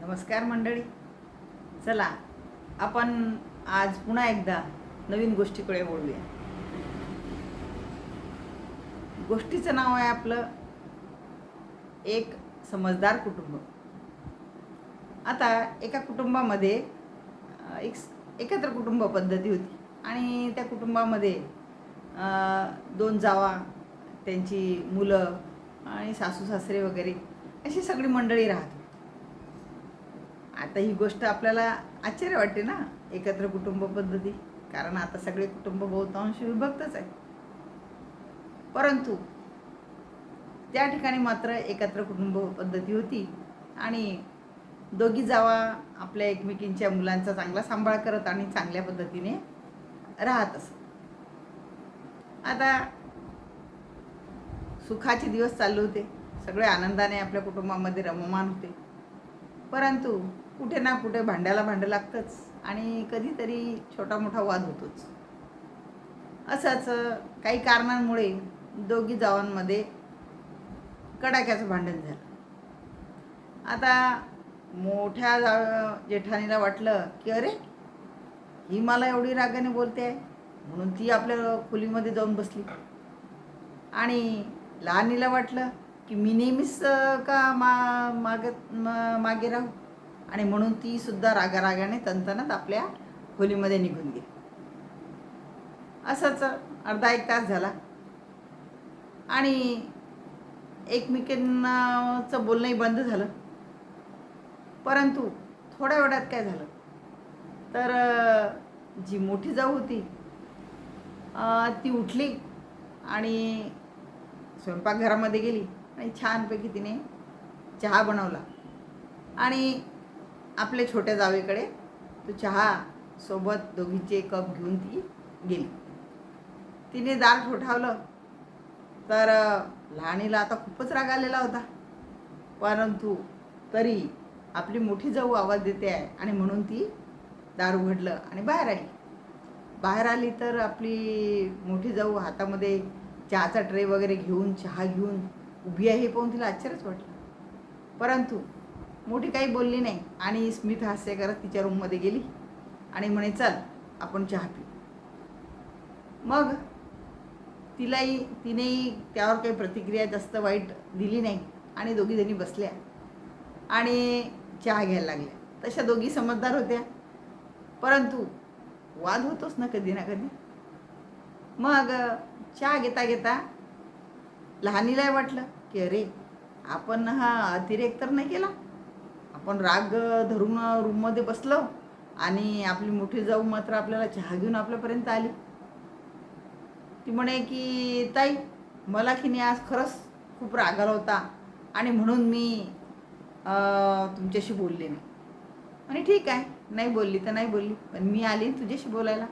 नमस्कार मंडळी. चला आपण आज पुन्हा एकदा नवीन गोष्टीकडे वळूया. गोष्टीचं नाव आहे आपलं एक समजदार कुटुंब. आता एका कुटुंबामध्ये एक एकत्र कुटुंब पद्धती होती आणि त्या कुटुंबामध्ये दोन जावा, त्यांची मुलं आणि सासू सासरे वगैरे अशी सगळी मंडळी राहत. आता ही गोष्ट आपल्याला आश्चर्य वाटते ना, एकत्र कुटुंब पद्धती, कारण आता सगळे कुटुंब बहुतांश विभक्तच आहे. परंतु त्या ठिकाणी मात्र एकत्र कुटुंब पद्धती होती आणि दोघी जावा आपल्या एकमेकींच्या मुलांचा चांगला सांभाळ करत आणि चांगल्या पद्धतीने राहत असत. आता सुखाचे दिवस चालू होते, सगळे आनंदाने आपल्या कुटुंबामध्ये रममान होते. परंतु कुठे ना कुठे भांड्याला भांडं लागतंच आणि कधीतरी छोटा मोठा वाद होतोच. असंच काही कारणांमुळे दोघी जावांमध्ये कडाक्याचं भांडण झालं. आता मोठ्या जेठानीला वाटलं की अरे, ही मला एवढी रागाने बोलते आहे, म्हणून ती आपल्या खोलीमध्ये जाऊन बसली. आणि लहानीला वाटलं की मी नेहमीच का मागे राहू, आणि म्हणून ती सुद्धा रागारागाने तनतनत आपल्या खोलीमध्ये निघून गेली. असंच अर्धा एक तास झाला आणि एकमेकांचं बोलणंही बंद झालं. परंतु थोड्या वेळात काय झालं तर जी मोठी जाऊ होती ती उठली आणि स्वयंपाकघरामध्ये गेली आणि छानपैकी तिने चहा बनवला आणि आपल्या छोट्या जावेकडे तो चहा सोबत दोघींचे कप घेऊन ती गेली. तिने दार ठोठावलं तर लहानीला आता खूपच राग आलेला होता. परंतु तरी आपली मोठी जाऊ आवाज देते आहे आणि म्हणून ती दार उघडलं आणि बाहेर आली तर आपली मोठी जाऊ हातामध्ये चहाचा ट्रे वगैरे घेऊन, चहा घेऊन उभी आहे. हे पाहून तिला आश्चर्यच वाटलं. परंतु मोठी काही बोलली नाही आणि स्मित हास्य करत तिच्या रूममध्ये गेली आणि म्हणे चल आपण चहा पिऊ. मग तिनेही त्यावर काही प्रतिक्रिया जास्त वाईट दिली नाही आणि दोघी जणी बसल्या आणि चहा घ्यायला लागल्या. तशा दोघी समजदार होत्या, परंतु वाद होतोच ना कधी ना कधी. मग चहा घेता घेता लहानीलाही वाटलं की अरे, आपण हा अतिरेक तर नाही केला. आपण राग धरून रूममध्ये बसलो आणि आपली मोठी जाऊ मात्र आपल्याला चहा घेऊन आपल्यापर्यंत आली. ती म्हणे की ताई, मला की नाही आज खरंच खूप राग आला होता आणि म्हणून मी तुमच्याशी बोलले नाही. म्हणे ठीक आहे, नाही बोलली तर नाही बोलली, पण मी आली तुझ्याशी बोलायला.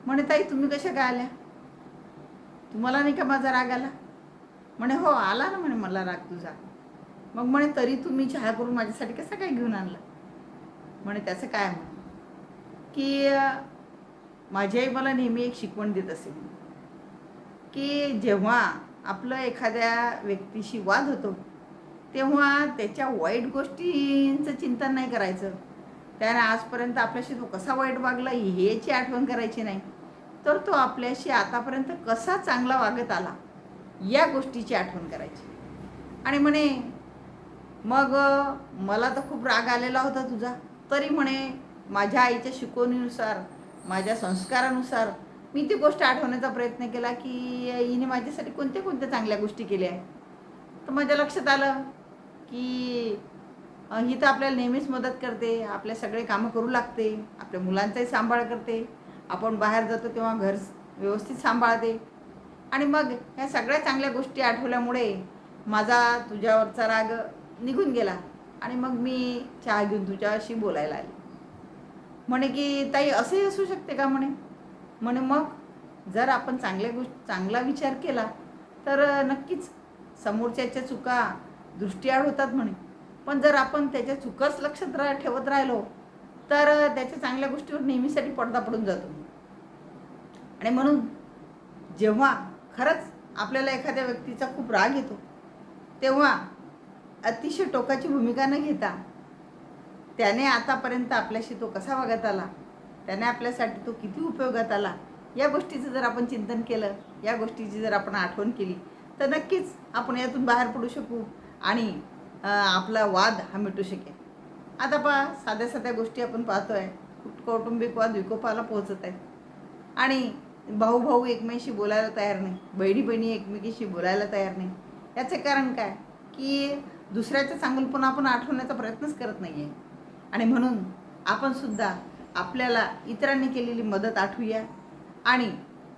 म्हणे ताई, तुम्ही कशा काय आल्या? तुम्हाला नाही का माझा राग आला? म्हणे हो आला ना, म्हणे मला राग तुझा. मग म्हणे तरी तुम्ही चहा करून माझ्यासाठी कसा काय घेऊन आणला? म्हणे त्याचं काय म्हणे की माझी आई मला नेहमी एक शिकवण देत असे की जेव्हा आपलं एखाद्या व्यक्तीशी वाद होतो तेव्हा त्याच्या वाईट गोष्टींचं चिंतन नाही करायचं. त्याने आजपर्यंत आपल्याशी तो कसा वाईट वागला ह्याची आठवण करायची नाही, तर तो आपल्याशी आतापर्यंत कसा चांगला वागत आला या गोष्टीची आठवण करायची. आणि म्हणे मग मला तर खूप राग आलेला होता तुझा, तरी म्हणे माझ्या आईच्या शिकवणीनुसार, माझ्या संस्कारानुसार मी ती गोष्ट आठवण्याचा प्रयत्न केला की हिने माझ्यासाठी कोणत्या कोणत्या चांगल्या गोष्टी केल्या आहे. तर माझ्या लक्षात आलं की ही तर आपल्याला नेहमीच मदत करते, आपले सगळे कामं करू लागते, आपल्या मुलांचाही सांभाळ करते, आपण बाहेर जातो तेव्हा घर व्यवस्थित सांभाळते. आणि मग ह्या सगळ्या चांगल्या गोष्टी आठवल्यामुळे माझा तुझ्यावरचा राग निघून गेला आणि मग मी चहा घेऊन तुझ्याशी बोलायला आली. म्हणे की ताई, असंही असू शकते का? म्हणे मग जर आपण चांगला विचार केला तर नक्कीच समोरच्याच्या चुका दृष्टीआड होतात म्हणे. पण जर आपण त्याच्या चुकाच लक्षात ठेवत राहिलो तर त्याच्या चांगल्या गोष्टीवर नेहमीसाठी पडदा पडून जातो. आणि म्हणून जेव्हा खरंच आपल्याला एखाद्या व्यक्तीचा खूप राग येतो तेव्हा अतिशय टोकाची भूमिका न घेता त्याने आतापर्यंत आपल्याशी तो कसा वागत आला, त्याने आपल्यासाठी तो किती उपयोगात आला, या गोष्टीचं जर आपण चिंतन केलं, या गोष्टीची जर आपण आठवण केली, तर नक्कीच आपण यातून बाहेर पडू शकू आणि आपला वाद हा मिटू शकेल. आता पहा, साध्या साध्या गोष्टी आपण पाहतोय, कौटुंबिक वाद विकोपाला पोहोचत आहेत आणि भाऊ भाऊ एकमेकांशी बोलायला तयार नाही, बहिणी बहिणी एकमेकीशी बोलायला तयार नाही. याचे कारण काय की दुसऱ्याचं चांगुलपणा आपण आठवण्याचा प्रयत्नच करत नाही आहे. आणि म्हणून आपण सुद्धा आपल्याला इतरांनी केलेली मदत आठवूया आणि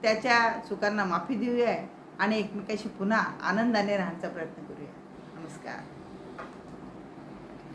त्याच्या चुकांना माफी देऊया आणि एकमेकाशी पुन्हा आनंदाने राहण्याचा प्रयत्न करूया. नमस्कार.